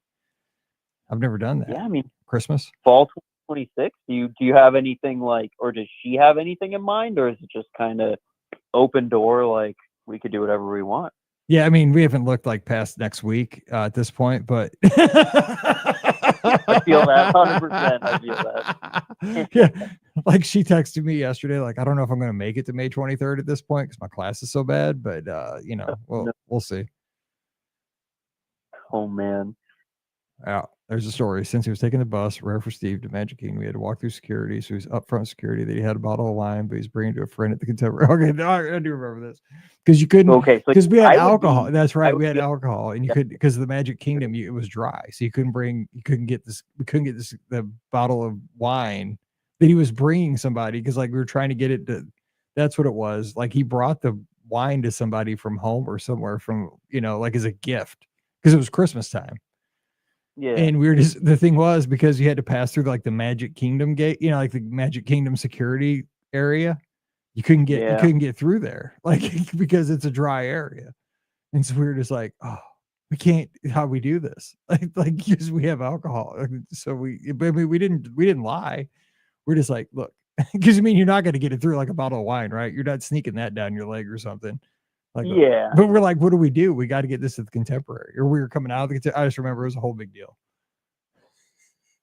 I've never done that. Yeah, I mean, Christmas, fall 2026. Do you have anything like, or does she have anything in mind, or is it just kind of open door, like we could do whatever we want? Yeah, I mean, we haven't looked like past next week at this point, but I feel that 100%. I feel that. Yeah, like she texted me yesterday, like I don't know if I'm going to make it to May 23rd at this point because my class is so bad, but we'll see. Oh man, Yeah, there's a story. Since he was taking the bus, rare for Steve, to Magic Kingdom, he had to walk through security. So he's up front security that he had a bottle of wine, but he's bringing it to a friend at the Contemporary. Okay, no, I do remember this because you couldn't. Okay, so Because we had I would alcohol. be- That's I right. would We had be- alcohol, and you Yeah. could because of the Magic Kingdom, it was dry, so you couldn't get this. We couldn't get this the bottle of wine that he was bringing somebody because like we were trying to get it to. That's what it was. Like he brought the wine to somebody from home or somewhere from like as a gift because it was Christmas time. Yeah. And we were just the thing was because you had to pass through like the Magic Kingdom gate, like the Magic Kingdom security area. You couldn't get through there, like because it's a dry area. And so we were just like, oh, we can't. How we do this? Like because we have alcohol. So we didn't lie. We're just like, look, because you're not going to get it through like a bottle of wine, right? You're not sneaking that down your leg or something. Like, Yeah. But we're like, what do? We got to get this at the Contemporary, or we were coming out of the Contemporary. I just remember it was a whole big deal.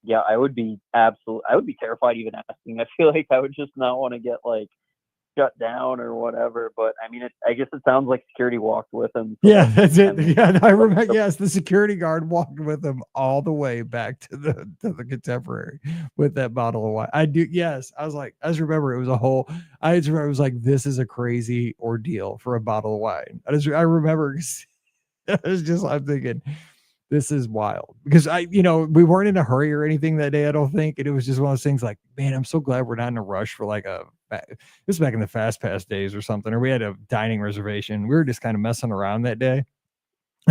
Yeah, I would be terrified even asking. I feel like I would just not want to get like shut down or whatever. But I mean, I guess it sounds like security walked with him. So Yeah, that's it. mean, Yeah, I remember. Yes, the security guard walked with him all the way back to the Contemporary with that bottle of wine. I do. Yes, I was like, I just remember it was a whole. I just remember it was like, this is a crazy ordeal for a bottle of wine. I remember. It was just I'm thinking, this is wild because we weren't in a hurry or anything that day. I don't think, and it was just one of those things like, man, I'm so glad we're not in a rush for like this is back in the Fast Pass days or something, or we had a dining reservation. We were just kind of messing around that day,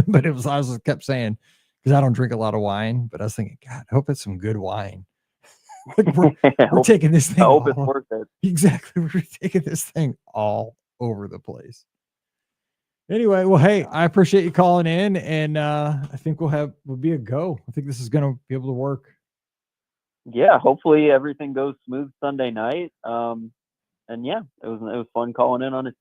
but I just kept saying, because I don't drink a lot of wine, but I was thinking, God, I hope it's some good wine. Like we're taking this thing. I hope it's worth it. Exactly, we're taking this thing all over the place. Anyway, well, hey, I appreciate you calling in, and I think we'll be a go. I think this is going to be able to work. Yeah, hopefully everything goes smooth Sunday night. And yeah, it was fun calling in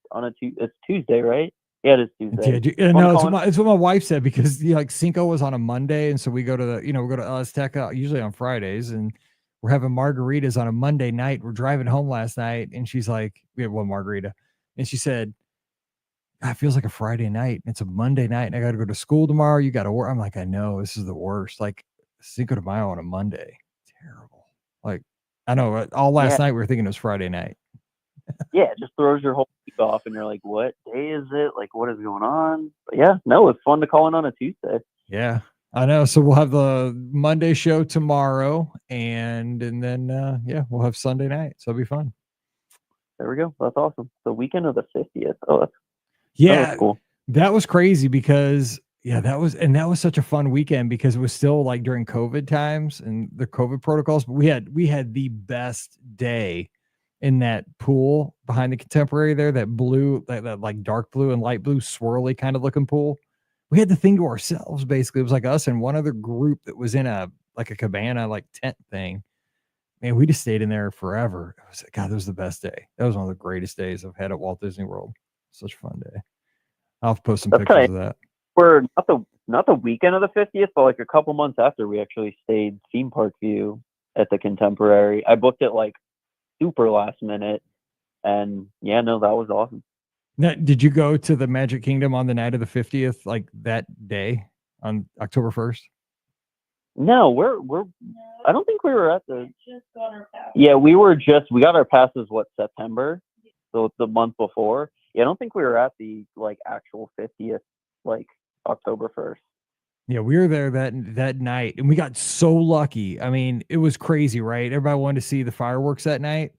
it's Tuesday, right? Yeah, it is Tuesday. Yeah, no, it's what my wife said because like Cinco was on a Monday, and so we go to we go to Azteca usually on Fridays, and we're having margaritas on a Monday night. We're driving home last night, and she's like, we had one margarita, and she said, it feels like a Friday night. It's a Monday night, and I got to go to school tomorrow. You got to work. I'm like, I know this is the worst. Like Cinco de Mayo on a Monday, terrible. Like I know all last night we were thinking it was Friday night. Yeah, it just throws your whole week off, and you're like, what day is it? Like, what is going on? But yeah, no, it's fun to call in on a Tuesday. Yeah, I know. So we'll have the Monday show tomorrow, and then we'll have Sunday night. So it'll be fun. There we go. That's awesome. The weekend of the 50th. Oh, that's cool. That was crazy because that was such a fun weekend because it was still like during COVID times and the COVID protocols. But we had the best day in that pool behind the Contemporary there, that blue, that like dark blue and light blue swirly kind of looking pool. We had the thing to ourselves, basically. It was like us and one other group that was in a cabana, like tent thing. Man, we just stayed in there forever. That was the best day. That was one of the greatest days I've had at Walt Disney World. Such a fun day. I'll post some pictures of that. We're not the weekend of the 50th, but like a couple months after, we actually stayed theme park view at the Contemporary. I booked it like super last minute, and that was awesome. Now, did you go to the Magic Kingdom on the night of the 50th, like that day on October 1st? No, I don't think we were at the. Just got our pass. Yeah, we got our passes September, so the month before. Yeah, I don't think we were at the like actual 50th, like October 1st. Yeah, we were there that night, and we got so lucky. I mean, it was crazy, right? Everybody wanted to see the fireworks that night,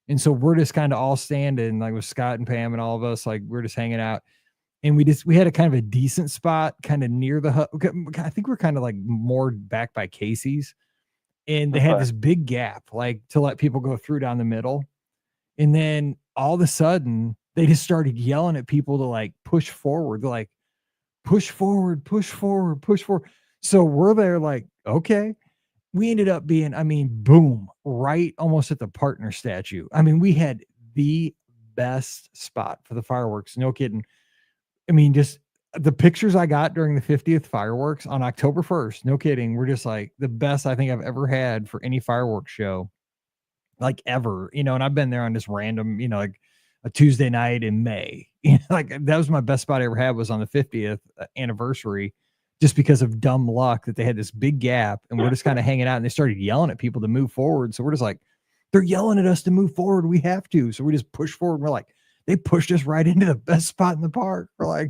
and so we're just kind of all standing, like with Scott and Pam and all of us, like we're just hanging out, and we had a kind of a decent spot, kind of near the hut. I think we're kind of like more back by Casey's, and they had this big gap, like to let people go through down the middle, and then all of a sudden they just started yelling at people to like push forward. They're like, push forward, push forward, push forward. So we're there like, okay. We ended up being, boom, right almost at the partner statue. I mean, we had the best spot for the fireworks. No kidding. I mean, just the pictures I got during the 50th fireworks on October 1st, no kidding, were just like the best I think I've ever had for any fireworks show, like ever, and I've been there on this random, like a Tuesday night in May, like that was my best spot I ever had, was on the 50th anniversary, just because of dumb luck that they had this big gap and we're just kind of hanging out and they started yelling at people to move forward. So we're just like, they're yelling at us to move forward. We have to. So we just push forward. And we're like, they pushed us right into the best spot in the park. We're like,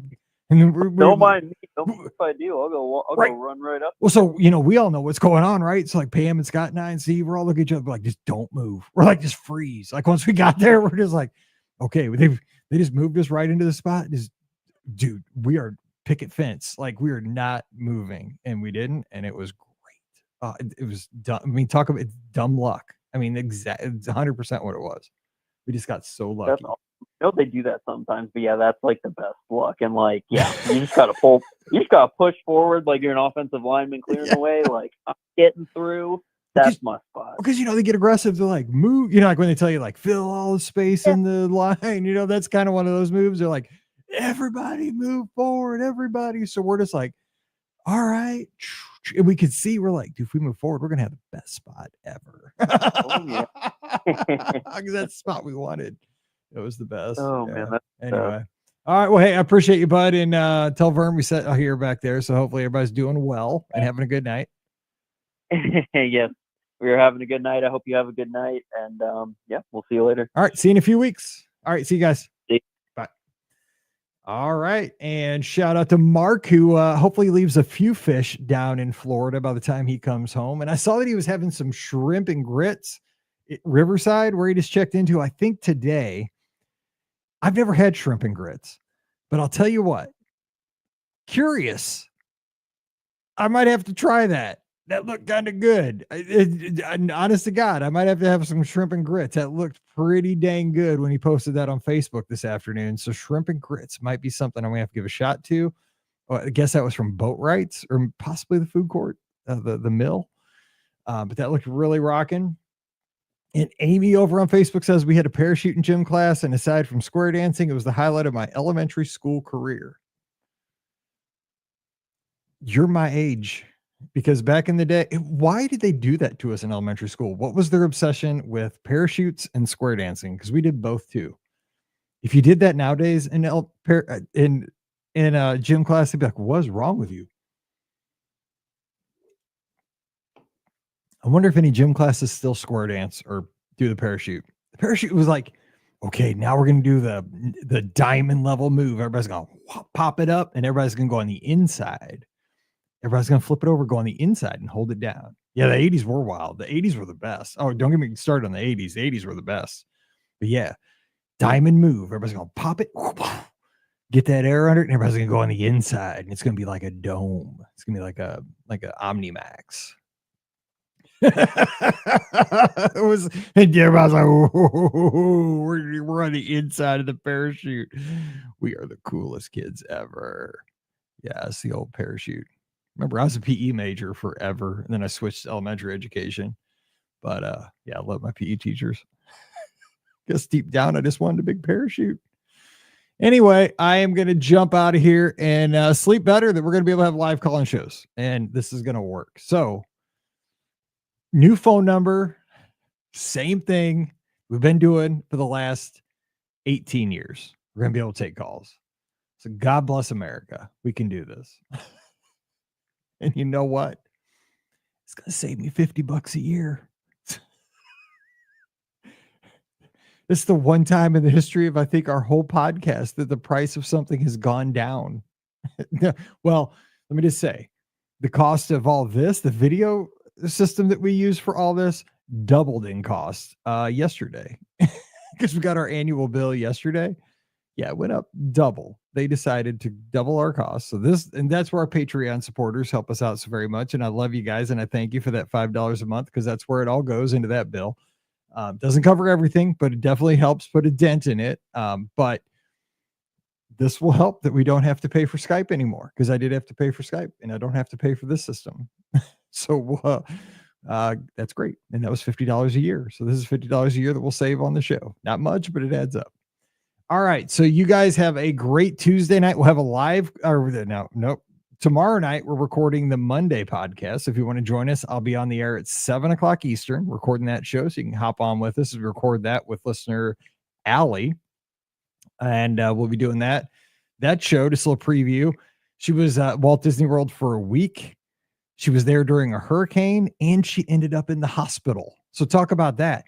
and then Don't mind me. Don't mind if I do. I'll go run right up. well, so, we all know what's going on, right? So like Pam and Scott and I and Steve, we're all looking at each other, we're like, just don't move. We're like, just freeze. Like once we got there, we're just like, okay, they just moved us right into the spot. Just, dude, we are picket fence. Like we are not moving, and we didn't, and it was great. It was dumb. I mean, talk about dumb luck. I mean, exactly 100% what it was. We just got so lucky. That's awesome. They do that sometimes, but yeah, that's like the best luck. And like, yeah, you just gotta pull, you just gotta push forward like you're an offensive lineman clearing the way. Like I'm getting through. That's my spot. Because they get aggressive to like move. Like when they tell you like fill all the space in the line. That's kind of one of those moves. They're like, everybody move forward, everybody. So we're just like, all right. And we could see, we're like, dude, if we move forward, we're gonna have the best spot ever. Because that's the spot we wanted. It was the best. Oh man. Anyway. All right. Well, hey, I appreciate you, bud. And tell Vern we set here back there. So hopefully everybody's doing well and having a good night. Yes. We are having a good night. I hope you have a good night. And yeah, we'll see you later. All right. See you in a few weeks. All right. See you guys. See you. Bye. All right. And shout out to Mark, who hopefully leaves a few fish down in Florida by the time he comes home. And I saw that he was having some shrimp and grits at Riverside, where he just checked into, I think today. I've never had shrimp and grits, but I'll tell you what, curious. I might have to try that. That looked kind of good. Honest to God, I might have to have some shrimp and grits. That looked pretty dang good when he posted that on Facebook this afternoon. So shrimp and grits might be something I'm going to have to give a shot to. Well, I guess that was from Boat Rights or possibly the food court, the mill. But that looked really rocking. And Amy over on Facebook says we had a parachuting gym class, and aside from square dancing, it was the highlight of my elementary school career. You're my age, because back in the day, why did they do that to us in elementary school? What was their obsession with parachutes and square dancing? Because we did both too. If you did that nowadays in a gym class, they'd be like, "What's wrong with you?" I wonder if any gym classes still square dance or do the parachute. The parachute was like, okay, now we're going to do the diamond level move. Everybody's going to pop it up and everybody's going to go on the inside. Everybody's going to flip it over, go on the inside and hold it down. Yeah, the 80s were wild. The 80s were the best. Oh, don't get me started on the 80s. The 80s were the best. But yeah, diamond move. Everybody's going to pop it, get that air under it, and everybody's going to go on the inside. And it's going to be like a dome. It's going to be like a Omnimax. It was, and everybody's like, we're on the inside of the parachute. We are the coolest kids ever. Yeah, it's the old parachute. Remember, I was a PE major forever, and then I switched to elementary education. But yeah, I love my PE teachers. Guess deep down, I just wanted a big parachute. Anyway, I am going to jump out of here and sleep better, that we're going to be able to have live call-in shows, and this is going to work. So, new phone number, same thing we've been doing for the last 18 years. We're going to be able to take calls. So God bless America. We can do this. And you know what? It's going to save me $50 a year. This is the one time in the history of, I think, our whole podcast that the price of something has gone down. Well, let me just say, the cost of all this, the video system that we use for all this, doubled in cost yesterday because we got our annual bill yesterday. Yeah, it went up double. They decided to double our costs. So that's where our Patreon supporters help us out so very much. And I love you guys. And I thank you for that $5 a month, because that's where it all goes into that bill. Doesn't cover everything, but it definitely helps put a dent in it. But this will help that we don't have to pay for Skype anymore, because I did have to pay for Skype and I don't have to pay for this system. So that's great. And that was $50 a year. So this is $50 a year that we'll save on the show. Not much, but it adds up. All right. So you guys have a great Tuesday night. We'll have a live, tomorrow night, we're recording the Monday podcast. So if you want to join us, I'll be on the air at 7:00 Eastern, recording that show. So you can hop on with us and record that with listener Allie. And we'll be doing that show, just a little preview. She was at Walt Disney World for a week. She was there during a hurricane, and she ended up in the hospital. So talk about that.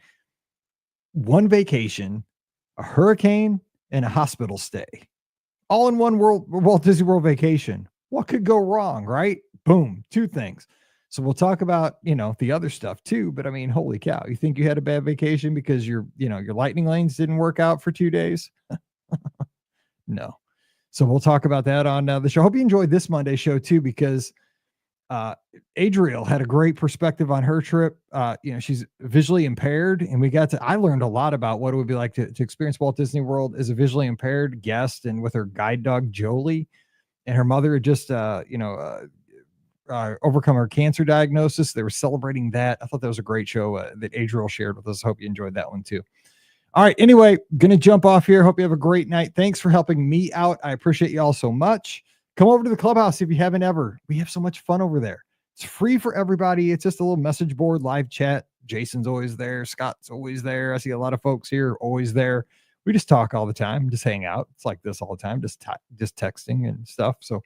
One vacation, a hurricane, and a hospital stay. All in one Walt Disney World vacation. What could go wrong, right? Boom, 2 things. So we'll talk about, the other stuff too, but I mean, holy cow, you think you had a bad vacation because your lightning lanes didn't work out for 2 days? No. So we'll talk about that on the show. Hope you enjoyed this Monday show too, because Adriel had a great perspective on her trip. She's visually impaired, and I learned a lot about what it would be like to experience Walt Disney World as a visually impaired guest, and with her guide dog Jolie, and her mother had just overcome her cancer diagnosis. They were celebrating that. I thought that was a great show that Adriel shared with us. Hope you enjoyed that one too. All right. Anyway, going to jump off here. Hope you have a great night. Thanks for helping me out. I appreciate you all so much. Come over to the clubhouse if you haven't ever. We have so much fun over there. It's free for everybody. It's just a little message board, live chat. Jason's always there. Scott's always there. I see a lot of folks here always there. We just talk all the time, just hang out. It's like this all the time, just texting and stuff. So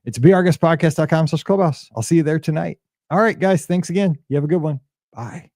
it's beourguestpodcast.com/clubhouse. I'll see you there tonight. All right, guys. Thanks again. You have a good one. Bye.